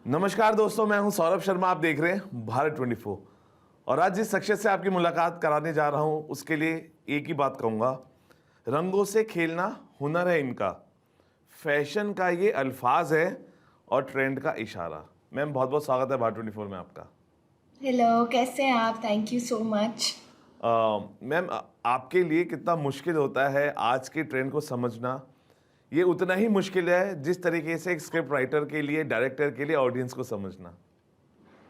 नमस्कार दोस्तों, मैं हूं सौरभ शर्मा। आप देख रहे हैं भारत 24। और आज जिस शख्सियत से आपकी मुलाकात कराने जा रहा हूं उसके लिए एक ही बात कहूंगा, रंगों से खेलना हुनर है इनका, फैशन का ये अल्फाज है और ट्रेंड का इशारा। मैम बहुत बहुत स्वागत है भारत 24 में आपका। हेलो, कैसे हैं आप? Thank you so much. Ma'am आपके लिए कितना मुश्किल होता है आज के ट्रेंड को समझना? ये उतना ही मुश्किल है जिस तरीके से एक स्क्रिप्ट राइटर के लिए, डायरेक्टर के लिए ऑडियंस को समझना।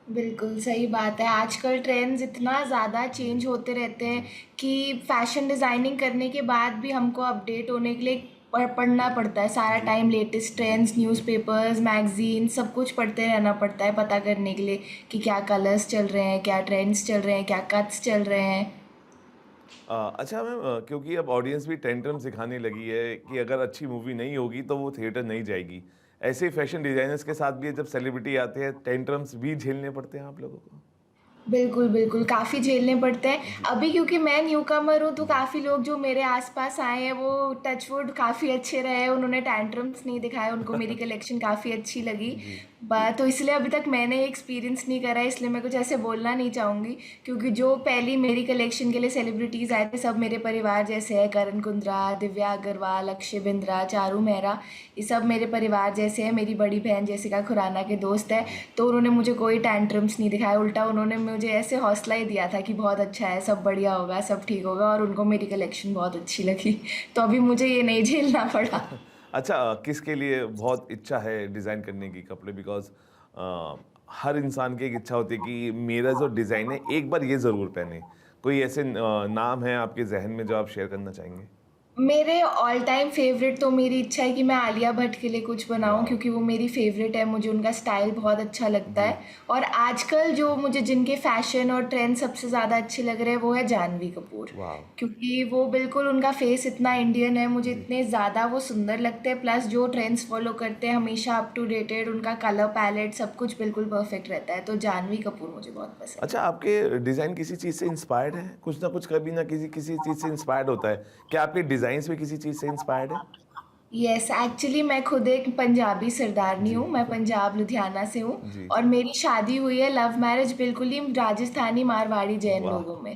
बिल्कुल सही बात है। आजकल ट्रेंड्स इतना ज़्यादा जी। चेंज होते रहते हैं जी। कि फैशन डिज़ाइनिंग करने के बाद भी हमको अपडेट होने के लिए पढ़ना पड़ता है सारा जी। टाइम। लेटेस्ट जी। ट्रेंड्स, न्यूज़पेपर्स, मैगज़ीन सब कुछ पढ़ते रहना पड़ता है पता करने के लिए कि क्या कलर्स चल रहे हैं, क्या ट्रेंड्स चल रहे हैं, क्या कट्स चल रहे हैं। अच्छा मैम, क्योंकि अब ऑडियंस भी टेंट्रम सिखाने लगी है कि अगर अच्छी मूवी नहीं होगी तो वो थिएटर नहीं जाएगी। ऐसे ही फैशन डिजाइनर्स के साथ भी है, जब सेलिब्रिटी आते हैं टेंट्रम्स भी झेलने पड़ते हैं आप लोगों को? बिल्कुल, बिल्कुल, काफ़ी झेलने पड़ते हैं। जी। अभी क्योंकि मैं न्यूकमर हूँ, तो जी। काफ़ी लोग जो मेरे आस-पास आए हैं, वो टच वुड काफ़ी अच्छे रहे, उन्होंने टैंट्रम्स नहीं दिखाए, उनको मेरी कलेक्शन काफ़ी अच्छी लगी। जी। तो इसलिए अभी तक मैंने एक्सपीरियंस नहीं करा है, इसलिए मैं कुछ ऐसे बोलना नहीं चाहूँगी, क्योंकि जो पहली मेरी कलेक्शन के लिए सेलिब्रिटीज़ आए थे, सब मेरे परिवार जैसे हैं। करण कुंद्रा, दिव्या अग्रवाल, अक्षय बिंद्रा, चारू मेहरा, ये सब मेरे परिवार जैसे हैं। मेरी बड़ी बहन जैसिका खुराना के दोस्त हैं, जी। तो उन्होंने मुझे कोई टैंट्रम्स नहीं दिखाया। उल्टा उन्होंने मुझे ऐसे हौसला ही दिया था कि बहुत अच्छा है, सब बढ़िया होगा, सब ठीक होगा, और उनको मेरी कलेक्शन बहुत अच्छी लगी। तो अभी मुझे ये नहीं झेलना पड़ा। अच्छा, किसके लिए बहुत इच्छा है डिज़ाइन करने की कपड़े? बिकॉज़ हर इंसान की एक इच्छा होती है कि मेरा जो डिज़ाइन है एक बार ये ज़रूर पहने। कोई ऐसे नाम है आपके ज़हन में जो आप शेयर करना चाहेंगे? मेरे ऑल टाइम फेवरेट तो मेरी इच्छा है कि मैं आलिया भट्ट के लिए कुछ बनाऊँ, वॉव! क्योंकि वो मेरी फेवरेट है, मुझे उनका स्टाइल बहुत अच्छा लगता जी। है। और आजकल जो मुझे जिनके फैशन और ट्रेंड सबसे ज़्यादा अच्छे लग रहे हैं वो है जानवी कपूर, वॉव! क्योंकि वो बिल्कुल, उनका फेस इतना इंडियन है, मुझे जी। इतने ज़्यादा वो सुंदर लगते हैं। प्लस जो ट्रेंड्स फॉलो करते हैं हमेशा अप टू डेटेड, उनका कलर पैलेट सब कुछ बिल्कुल परफेक्ट रहता है। तो जानवी कपूर मुझे बहुत पसंद अच्छा, है। आपके डिज़ाइन किसी चीज़ से इंस्पायर्ड है? कुछ ना कुछ कभी ना किसी किसी चीज़ से इंस्पायर्ड होता है। क्या आपके डिज़ाइन्स भी किसी चीज़ से इंस्पायर्ड है? यस, एक्चुअली मैं खुद एक पंजाबी सरदारनी जी। हूँ, मैं पंजाब लुधियाना से हूँ। जी। और मेरी शादी हुई है लव मैरिज, बिल्कुल ही राजस्थानी मारवाड़ी जैन वाह! लोगों में।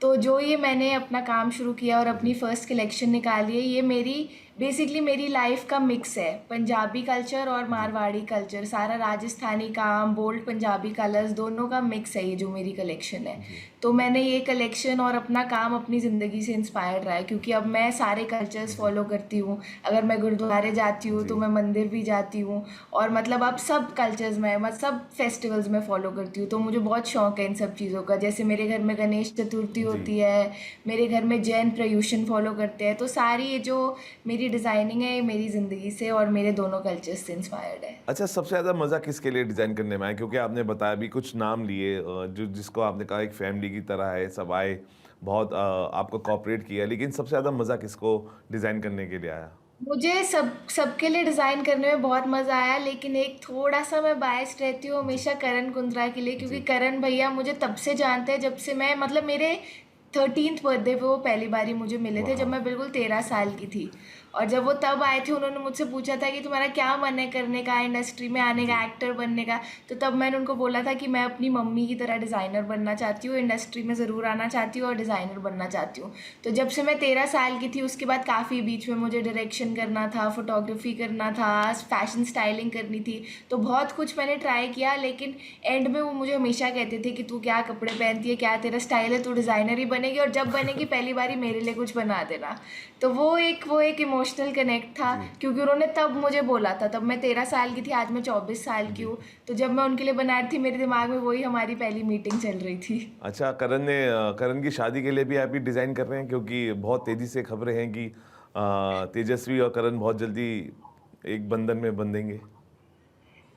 तो जो ये मैंने अपना काम शुरू किया और अपनी जी। फर्स्ट कलेक्शन निकाली है, ये मेरी बेसिकली मेरी लाइफ का मिक्स है। पंजाबी कल्चर और जी। मारवाड़ी कल्चर, सारा राजस्थानी काम, बोल्ड पंजाबी कलर्स, दोनों का मिक्स है ये जो मेरी कलेक्शन है। जी। तो मैंने ये कलेक्शन और अपना काम अपनी ज़िंदगी से इंस्पायर्ड रहा है, क्योंकि अब मैं सारे कल्चर्स जी। फॉलो करती हूँ। अगर मैं गुरुद्वारे जाती हूँ तो जी। मैं मंदिर भी जाती हूँ। और मतलब अब सब कल्चर्स में, मैं सब फेस्टिवल्स में फॉलो करती हूँ। तो मुझे बहुत शौक है इन सब चीज़ों का। जैसे मेरे घर में गणेश चतुर्थी जी। होती है, मेरे घर में जैन प्रयूषण फॉलो करते हैं। तो सारी ये जो मेरी डिज़ाइनिंग है, ये मेरी ज़िंदगी से और मेरे दोनों कल्चर्स से इंस्पायर्ड है। अच्छा, सबसे ज़्यादा मज़ा किसके लिए डिज़ाइन करने में आया? क्योंकि आपने बताया अभी कुछ नाम लिए, जो जिसको आपने कहा एक फैमिली की तरह है, सब आए, बहुत आपको कोऑपरेट किया, लेकिन सबसे ज़्यादा मज़ा किसको डिज़ाइन करने के लिए आया? मुझे सबके लिए डिज़ाइन करने में बहुत मज़ा आया, लेकिन एक थोड़ा-सा मैं बायस्ड रहती हूँ जी। हमेशा करण कुंद्रा के लिए, क्योंकि जी। करण भैया मुझे तब से जानते हैं जब से मैं, मतलब मेरे 13th बर्थडे पे वो पहली बारी मुझे मिले थे, जब वॉव! मैं बिल्कुल 13 साल की थी। और जब वो तब आए थे, उन्होंने मुझसे पूछा था कि तुम्हारा क्या मन है करने का, इंडस्ट्री में आने का, जी। एक्टर बनने का। तो तब मैंने उनको बोला था कि मैं अपनी मम्मी की तरह डिज़ाइनर बनना चाहती हूँ, इंडस्ट्री में ज़रूर आना चाहती हूँ और डिज़ाइनर बनना चाहती हूँ। तो जब से मैं 13 साल की थी, उसके बाद काफ़ी बीच में मुझे डायरेक्शन करना था, फोटोग्राफी करना था, फैशन स्टाइलिंग करनी थी। तो बहुत कुछ मैंने ट्राई किया, लेकिन एंड में वो मुझे हमेशा कहते थे कि तू क्या कपड़े पहनती है, क्या तेरा स्टाइल है, तू डिज़ाइनर ही बनेगी, और जब बनेगी पहली बारी मेरे लिए कुछ बना देना। तो वो एक इमोशनल कनेक्ट था, जी। क्योंकि उन्होंने तब मुझे बोला था। तब मैं 13 साल की थी, आज मैं 24 साल की जी। हूँ। तो जब मैं उनके लिए बना रही थी, मेरे दिमाग में वही हमारी पहली मीटिंग चल रही थी। अच्छा, करण की शादी के लिए भी आप ही डिज़ाइन कर रहे हैं? क्योंकि बहुत तेज़ी से खबरें हैं कि तेजस्वी और करण बहुत जल्दी एक बंधन में बंधेंगे।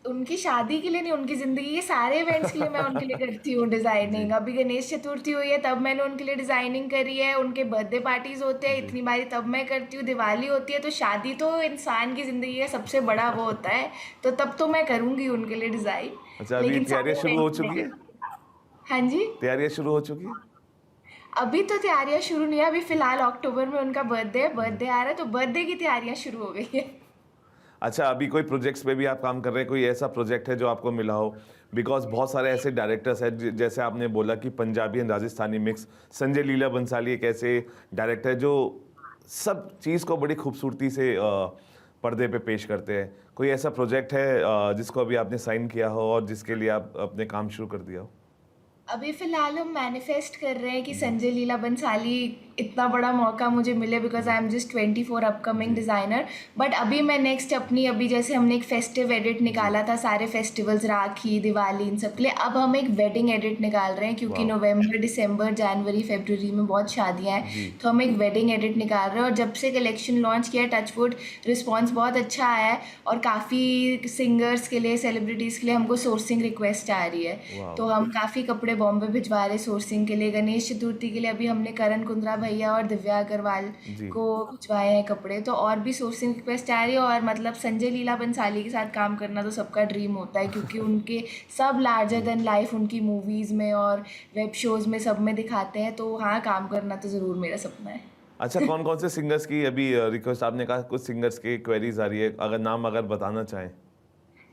उनकी शादी के लिए नहीं, उनकी ज़िंदगी के सारे इवेंट्स के लिए मैं उनके लिए करती हूँ डिज़ाइनिंग। जी। अभी गणेश चतुर्थी हुई है, तब मैंने उनके लिए डिज़ाइनिंग करी है। उनके बर्थडे पार्टीज़ होते हैं जी। इतनी बारी, तब मैं करती हूँ। दिवाली होती है, तो शादी तो इंसान की ज़िंदगी का सबसे बड़ा वो होता है, तो तब तो मैं करूँगी उनके लिए डिज़ाइन। अच्छा, अभी लेकिन तैयारियाँ सारे शुरू हो इवेंट्स के लिए चुकी है? करती हूँ। हाँ जी। तैयारियाँ शुरू हो चुकी है? अभी तो तैयारियां शुरू नहीं है, अभी फिलहाल अक्टूबर में उनका बर्थडे है, जी। बर्थडे आ रहा है, तो बर्थडे की तैयारियां शुरू हो गई है। अच्छा, अभी कोई प्रोजेक्ट्स पे भी आप काम कर रहे हैं? कोई ऐसा प्रोजेक्ट है जो आपको मिला हो? बिकॉज़ बहुत सारे ऐसे डायरेक्टर्स हैं जैसे आपने बोला कि पंजाबी एंड राजस्थानी मिक्स। संजय लीला बंसाली एक ऐसे डायरेक्टर है जो सब चीज़ को बड़ी खूबसूरती से पर्दे पे पेश करते हैं। कोई ऐसा प्रोजेक्ट है जिसको अभी आपने साइन किया हो और जिसके लिए आप अपने काम शुरू कर दिया हो? अभी फ़िलहाल हम मैनिफेस्ट कर रहे हैं कि जी, संजय लीला बंसाली इतना बड़ा मौका मुझे मिले, बिकॉज जी, आई एम जस्ट 24 अपकमिंग जी, डिज़ाइनर। बट अभी मैं नेक्स्ट अपनी, अभी जैसे हमने एक फेस्टिव एडिट जी। निकाला था सारे फेस्टिवल्स, राखी, दिवाली, इन सब के लिए, अब हम एक वेडिंग एडिट निकाल रहे हैं क्योंकि वाओ! नवंबर, दिसंबर, जनवरी, फरवरी में बहुत शादियां हैं। जी, तो हम एक वेडिंग एडिट निकाल रहे हैं, और जब से कलेक्शन लॉन्च किया, टचवुड रिस्पॉन्स बहुत अच्छा आया है, और काफ़ी सिंगर्स के लिए, सेलिब्रिटीज़ के लिए हमको सोर्सिंग रिक्वेस्ट आ रही है। वाओ! तो हम काफ़ी कपड़े बॉम्बे भिजवा रहे सोर्सिंग के लिए। गणेश चतुर्थी के लिए अभी हमने करण कुंद्रा भैया और दिव्या अग्रवाल जी। को भिजवाए हैं कपड़े। तो और भी सोर्सिंग रिक्वेस्ट आ रही है, और मतलब संजय लीला बंसाली के साथ काम करना तो सबका ड्रीम होता है, क्योंकि उनके सब लार्जर देन लाइफ उनकी मूवीज़ में और वेब शोज़ में सब में दिखाते हैं। तो हाँ, काम करना तो ज़रूर मेरा सपना है। अच्छा, कौन-कौन से सिंगर्स की अभी रिक्वेस्ट आपने कहा कुछ सिंगर्स की क्वेरीज़ आ रही है, अगर नाम अगर बताना चाहें?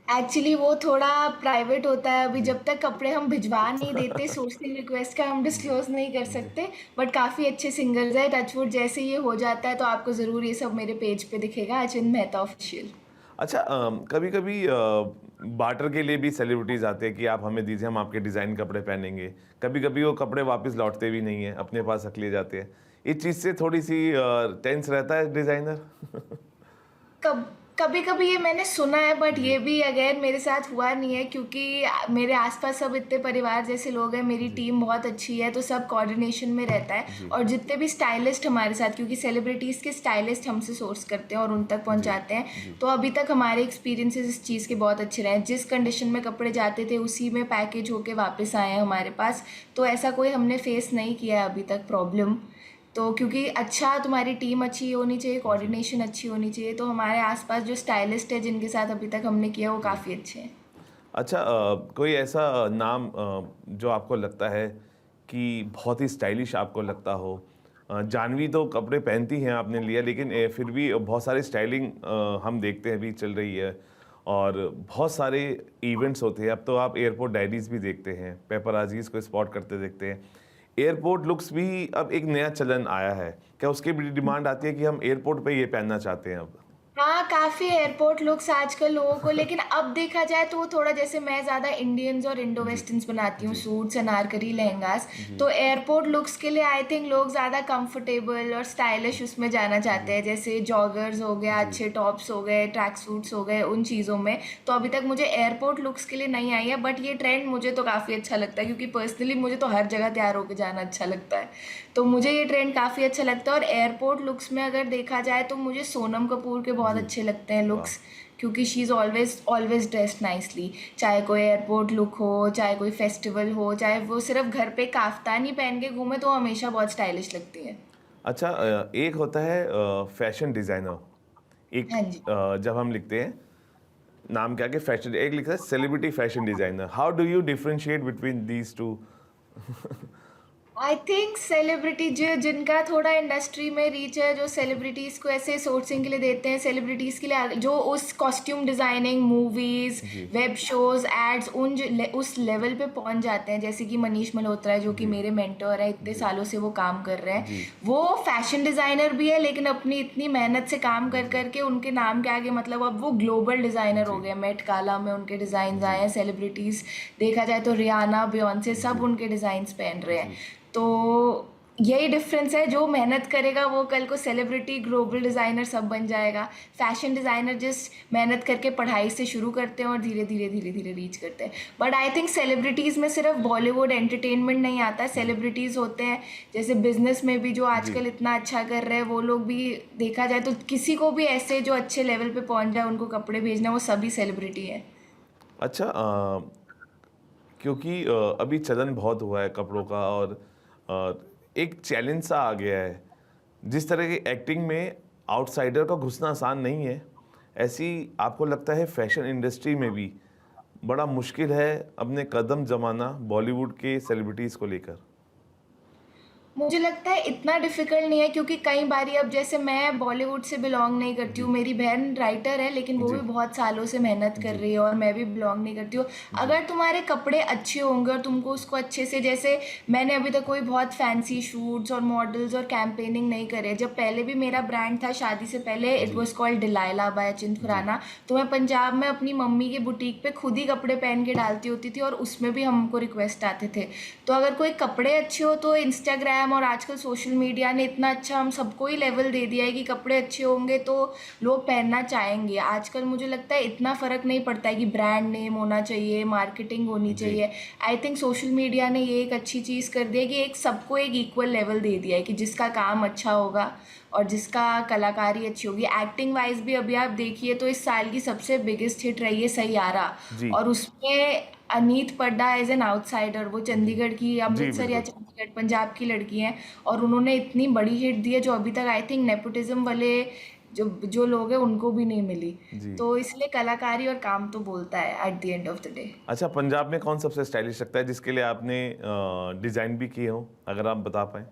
एक्चुअली वो थोड़ा प्राइवेट होता है, अभी जी। जब तक कपड़े हम भिजवा नहीं देते सोर्सिंग रिक्वेस्ट का, हम जी, डिस्क्लोज नहीं कर जी। सकते। बट काफ़ी अच्छे सिंगर्स हैं, टचवुड जैसे ये हो जाता है तो आपको ज़रूर ये सब मेरे पेज पे दिखेगा, अचिंत मेहता ऑफिशियल। अच्छा, कभी-कभी बार्टर के लिए भी सेलिब्रिटीज़ आते हैं कि आप हमें दीजिए, हम आपके डिज़ाइन कपड़े पहनेंगे। कभी-कभी वो कपड़े वापस लौटते भी नहीं हैं, अपने पास रख लिए जाते हैं। इस चीज़ से थोड़ी-सी टेंस रहता है डिज़ाइनर? कब कभी कभी ये मैंने सुना है, बट जी, ये भी अगेन मेरे साथ हुआ नहीं है, क्योंकि मेरे आसपास सब इतने परिवार जैसे लोग हैं, मेरी जी, टीम बहुत अच्छी है, तो सब कोऑर्डिनेशन में रहता है। जी, और जितने भी स्टाइलिस्ट हमारे साथ, क्योंकि सेलिब्रिटीज़ के स्टाइलिस्ट हमसे सोर्स करते हैं और उन तक जी, पहुंचाते हैं, जी। तो अभी तक हमारे एक्सपीरियंसेस इस चीज़ के बहुत अच्छे रहे हैं। जिस कंडीशन में कपड़े जाते थे उसी में पैकेज होके वापस आए हैं हमारे पास। तो ऐसा कोई हमने फेस नहीं किया है अभी तक प्रॉब्लम। तो क्योंकि अच्छा, तुम्हारी टीम अच्छी होनी चाहिए, जी, कोऑर्डिनेशन अच्छी होनी चाहिए, तो हमारे आसपास जो स्टाइलिस्ट है जिनके साथ अभी तक हमने किया, वो जी। काफ़ी अच्छे हैं। अच्छा, कोई ऐसा नाम जो आपको लगता है कि बहुत ही स्टाइलिश आपको लगता हो? जाह्नवी तो कपड़े पहनती हैं, आपने लिया, लेकिन फिर भी बहुत सारी स्टाइलिंग हम देखते हैं अभी चल रही है, और बहुत सारे इवेंट्स होते हैं। अब तो आप एयरपोर्ट डायरीज़ भी देखते हैं, पेपराज़ीज़ को स्पॉट करते देखते हैं। एयरपोर्ट लुक्स भी अब एक नया चलन आया है। क्या उसकी भी डिमांड आती है कि हम एयरपोर्ट पे ये पहनना चाहते हैं अब? हाँ, काफ़ी एयरपोर्ट लुक्स आजकल लोगों को, लेकिन अब देखा जाए तो वो थोड़ा, जैसे मैं ज़्यादा इंडियंस और इंडो जी, वेस्टर्न्स बनाती हूँ, जी, सूट्स, अनारकली, लहंगास। जी, तो एयरपोर्ट लुक्स के लिए आई थिंक लोग ज़्यादा कंफर्टेबल और स्टाइलिश उसमें जाना चाहते जी, हैं, जैसे जॉगर्स हो गया, जी। अच्छे टॉप्स हो गए, ट्रैक सूट्स हो गए, उन चीज़ों में। तो अभी तक मुझे एयरपोर्ट लुक्स के लिए नहीं आई है, बट ये ट्रेंड मुझे तो काफ़ी अच्छा लगता है, क्योंकि पर्सनली मुझे तो हर जगह तैयार होकर जाना अच्छा लगता है। तो मुझे ये ट्रेंड काफ़ी अच्छा लगता है। और एयरपोर्ट लुक्स में अगर देखा जाए तो मुझे सोनम कपूर के बहुत जी, अच्छे लगते हैं वाह! लुक्स, क्योंकि she is always always dressed nicely. चाहे कोई एयरपोर्ट लुक हो, चाहे कोई फेस्टिवल हो, चाहे वो सिर्फ घर पे काफ्तान ही पहन के घूमे, तो हमेशा बहुत स्टाइलिश लगती है। अच्छा, एक होता है फैशन डिज़ाइनर, एक हाँ जी। जब हम लिखते हैं नाम क्या के फैशन, एक लिखा है celebrity fashion designer. How do you differentiate between these 2? I think celebrity जो, जिनका थोड़ा इंडस्ट्री में रीच है, जो सेलिब्रिटीज़ को ऐसे सोर्सिंग के लिए देते हैं, सेलिब्रिटीज़ के लिए जो उस कॉस्ट्यूम डिज़ाइनिंग, मूवीज़, जी, वेब शोज़, एड्स, उस लेवल पे पहुंच जाते हैं, जैसे कि मनीष मल्होत्रा है, जो कि जी, मेरे मेंटर है, इतने जी, सालों से वो काम कर रहे हैं। जी, वो फैशन डिज़ाइनर भी है, लेकिन अपनी इतनी मेहनत से काम कर जी, करके उनके नाम के आगे, मतलब अब वो ग्लोबल डिज़ाइनर हो जी, गए। मेट गाला में उनके डिज़ाइन आए जी, हैं, सेलिब्रिटीज़ देखा जाए तो रियाना, बियॉन्से, सब जी, उनके डिज़ाइंस पहन रहे हैं। जी। तो यही डिफरेंस है, जो मेहनत करेगा वो कल को सेलिब्रिटी, ग्लोबल डिज़ाइनर सब बन जाएगा। फैशन डिज़ाइनर जिस मेहनत करके पढ़ाई से शुरू करते हैं और धीरे धीरे धीरे धीरे रीच करते हैं। बट आई थिंक सेलिब्रिटीज़ में सिर्फ बॉलीवुड एंटरटेनमेंट नहीं आता है, जी, सेलिब्रिटीज़ होते हैं जैसे बिजनेस में भी, जो जी। आजकल इतना अच्छा कर रहे हैं, वो लोग भी। देखा जाए तो किसी को भी ऐसे जो अच्छे लेवल पे पहुंच जाए, उनको कपड़े भेजना, वो सभी सेलिब्रिटी है। अच्छा, क्योंकि अभी चलन बहुत हुआ है कपड़ों का, और अ, एक चैलेंज सा आ गया है। जिस तरह की एक्टिंग में आउटसाइडर का घुसना आसान नहीं है, ऐसी आपको लगता है फैशन इंडस्ट्री में भी बड़ा मुश्किल है अपने कदम जमाना बॉलीवुड के सेलिब्रिटीज़ को लेकर? मुझे लगता है इतना डिफ़िकल्ट नहीं है, क्योंकि कई बारी अब जैसे मैं बॉलीवुड से बिलॉन्ग नहीं करती हूँ, मेरी बहन राइटर है लेकिन वो जी भी बहुत सालों से मेहनत कर जी रही है, और मैं भी बिलॉन्ग नहीं करती हूँ। जी अगर तुम्हारे कपड़े अच्छे होंगे और तुमको उसको अच्छे से, जैसे मैंने अभी तक कोई बहुत फैंसी शूट्स और मॉडल्स और कैंपेनिंग नहीं करे। जब पहले भी मेरा ब्रांड था शादी से पहले, इट जी was called Delilah by Achint ji Khurana. तो मैं पंजाब में अपनी मम्मी की बुटीक पे खुद ही कपड़े पहन के डालती होती थी, और उसमें भी हमको रिक्वेस्ट आते थे। तो अगर कोई कपड़े अच्छे हो तो इंस्टाग्राम और आजकल सोशल मीडिया ने इतना अच्छा हम सबको ही लेवल दे दिया है कि कपड़े अच्छे होंगे तो लोग पहनना चाहेंगे। आजकल मुझे लगता है इतना फ़र्क नहीं पड़ता है कि ब्रांड नेम होना चाहिए, मार्केटिंग होनी जी चाहिए। आई थिंक सोशल मीडिया ने ये एक अच्छी चीज़ कर दी है कि एक सबको एक इक्वल लेवल दे दिया है कि जिसका काम अच्छा होगा और जिसका कलाकारी अच्छी होगी। एक्टिंग वाइज भी अभी आप देखिए तो इस साल की सबसे बिगेस्ट हिट रही है सैयारा, जी और उसमें अनीत पड्डा एज एन आउटसाइडर, वो जी चंडीगढ़ की, जी अमृतसर या बिल्कुल चंडीगढ़ पंजाब की लड़की हैं, और उन्होंने इतनी बड़ी हिट दी है जो अभी तक आई थिंक नेपोटिज्म वाले जो जो लोग हैं उनको भी नहीं मिली। जी। तो इसलिए कलाकारी और काम तो बोलता है at the end of the day. अच्छा, पंजाब में कौन सबसे स्टाइलिश लगता है जिसके लिए आपने डिज़ाइन भी किए हो, अगर आप बता पाएँ?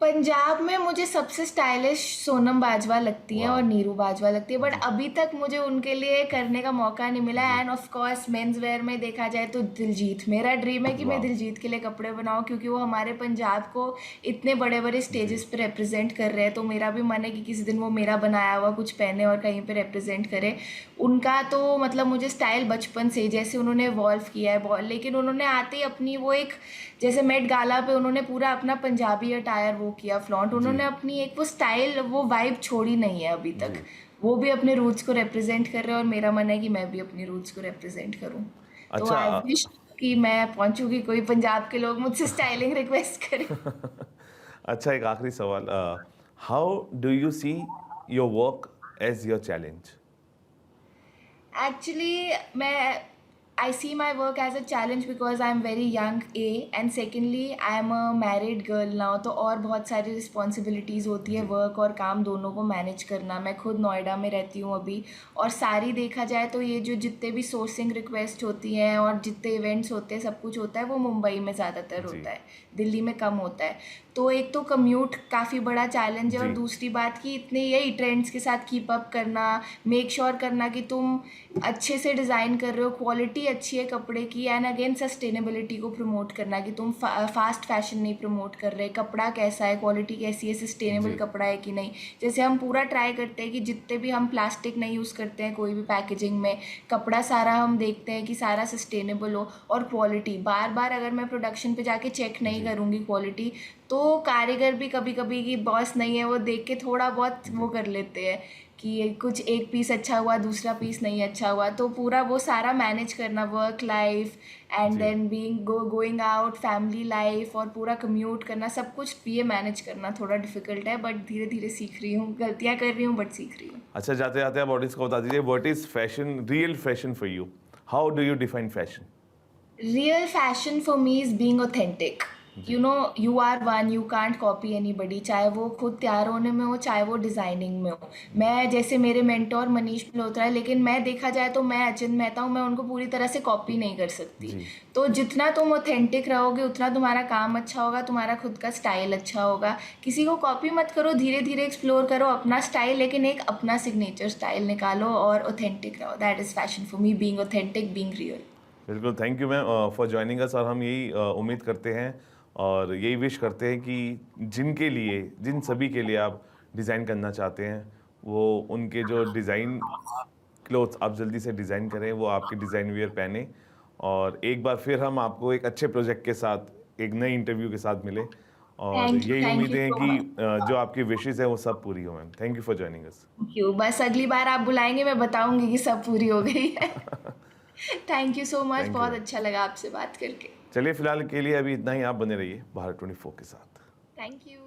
पंजाब में मुझे सबसे स्टाइलिश सोनम बाजवा लगती हैं और वाह! नीरू बाजवा लगती है, बट जी, अभी तक मुझे उनके लिए करने का मौका नहीं मिला। जी। And of course men's wear में देखा जाए तो दिलजीत, मेरा ड्रीम है कि मैं वाह! दिलजीत के लिए कपड़े बनाऊं, क्योंकि वो हमारे पंजाब को इतने बड़े बड़े जी, स्टेजेस पे रिप्रेजेंट कर रहे हैं। तो मेरा भी मन है कि किसी दिन वो मेरा बनाया हुआ कुछ पहने और कहीं पे रिप्रेजेंट करे। उनका तो मतलब मुझे स्टाइल बचपन से ही, जैसे उन्होंने इवॉल्व किया है लेकिन उन्होंने आते ही अपनी वो एक, जैसे मेट गाला पे उन्होंने पूरा अपना पंजाबी अटायर वो किया फ्लॉन्ट, जी, उन्होंने अपनी एक वो स्टाइल वो वाइब छोड़ी नहीं है अभी तक। जी। वो भी अपने रूट्स को रिप्रेजेंट कर रहे हैं और मेरा मन है कि मैं भी अपनी रूट्स को रिप्रेजेंट करूं। तो अच्छा आई विश कि मैं पहुंचूंगी, कोई पंजाब के लोग मुझसे स्टाइलिंग रिक्वेस्ट करें। अच्छा, एक आखिरी सवाल, how do you see your work as your challenge? Actually, I see my work as a challenge because I'm very young, A, and secondly, I am a married girl now, तो और बहुत सारी responsibilities होती है, जी, work और काम दोनों को मैनेज करना। मैं खुद नोएडा में रहती हूँ अभी, और सारी देखा जाए तो ये जो जितने भी सोर्सिंग रिक्वेस्ट होती हैं और जितने इवेंट्स होते हैं, सब कुछ होता है वो मुंबई में ज़्यादातर जी, होता है, दिल्ली में कम होता है। तो एक तो कम्यूट काफ़ी बड़ा चैलेंज है, और जी, दूसरी बात कि इतने यही ट्रेंड्स के साथ कीप अप करना, मेक श्योर करना कि तुम अच्छे से डिज़ाइन कर रहे हो, क्वालिटी अच्छी है कपड़े की, एंड अगेन सस्टेनेबिलिटी को प्रमोट करना कि तुम फास्ट फैशन नहीं प्रमोट कर रहे, कपड़ा कैसा है, क्वालिटी कैसी है, सस्टेनेबल जी, कपड़ा है कि नहीं। जैसे हम पूरा ट्राई करते हैं कि जितने भी हम प्लास्टिक नहीं यूज़ करते हैं कोई भी पैकेजिंग में, कपड़ा सारा हम देखते हैं कि सारा सस्टेनेबल हो, और क्वालिटी बार बार अगर मैं प्रोडक्शन पे जाके चेक नहीं जी, करूँगी क्वालिटी, तो कारीगर भी कभी कभी की बॉस नहीं है, वो देख के थोड़ा बहुत वो जी। कर लेते हैं कि कुछ एक पीस अच्छा हुआ, दूसरा पीस नहीं अच्छा हुआ। तो पूरा वो सारा मैनेज करना, वर्क लाइफ एंड जी। Then going out, family life, और पूरा कम्यूट करना, सब कुछ ये मैनेज करना थोड़ा डिफिकल्ट है, बट धीरे धीरे सीख रही हूँ, गलतियाँ कर रही हूँ बट सीख रही हूँ। अच्छा, जाते-जाते आप ऑडियंस को बता दीजिए, what is fashion, real fashion for you? How do you define fashion? Real fashion for me is being authentic. जी, You know, you are one, you can't copy anybody, चाहे वो खुद तैयार होने में हो, चाहे वो डिज़ाइनिंग में हो। मैं जैसे मेरे मेंटोर मनीष मल्होत्रा है, लेकिन मैं देखा जाए तो मैं अचिंत मेहता हूँ, मैं उनको पूरी तरह से कॉपी नहीं कर सकती। जी, तो जितना तुम ऑथेंटिक रहोगे उतना तुम्हारा काम अच्छा होगा, तुम्हारा खुद का स्टाइल अच्छा होगा। किसी को कॉपी मत करो, धीरे धीरे एक्सप्लोर करो अपना स्टाइल, लेकिन एक अपना सिग्नेचर स्टाइल निकालो और ऑथेंटिक रहो। That is fashion for me, being authentic, being real. बिल्कुल, thank you ma'am for joining us, और हम यही उम्मीद करते हैं और यही विश करते हैं कि जिनके लिए, जिन सभी के लिए आप डिज़ाइन करना चाहते हैं, वो उनके जो डिज़ाइन क्लोथ्स आप जल्दी से डिज़ाइन करें, वो आपके डिज़ाइन वियर पहने, और एक बार फिर हम आपको एक अच्छे प्रोजेक्ट के साथ, एक नए इंटरव्यू के साथ मिले, और यही थैंक यू उम्मीदें हैं सो कि मच। जो आपकी विशेज़ हैं वो सब पूरी हो ma'am. Thank you for joining us. Thank you. बस अगली बार आप बुलाएंगे मैं बताऊंगी कि सब पूरी हो गई है। Thank you so much, thank you बहुत मैम। अच्छा लगा आपसे बात करके। चलिए, फिलहाल के लिए अभी इतना ही, आप बने रहिए भारत 24 के साथ। Thank you.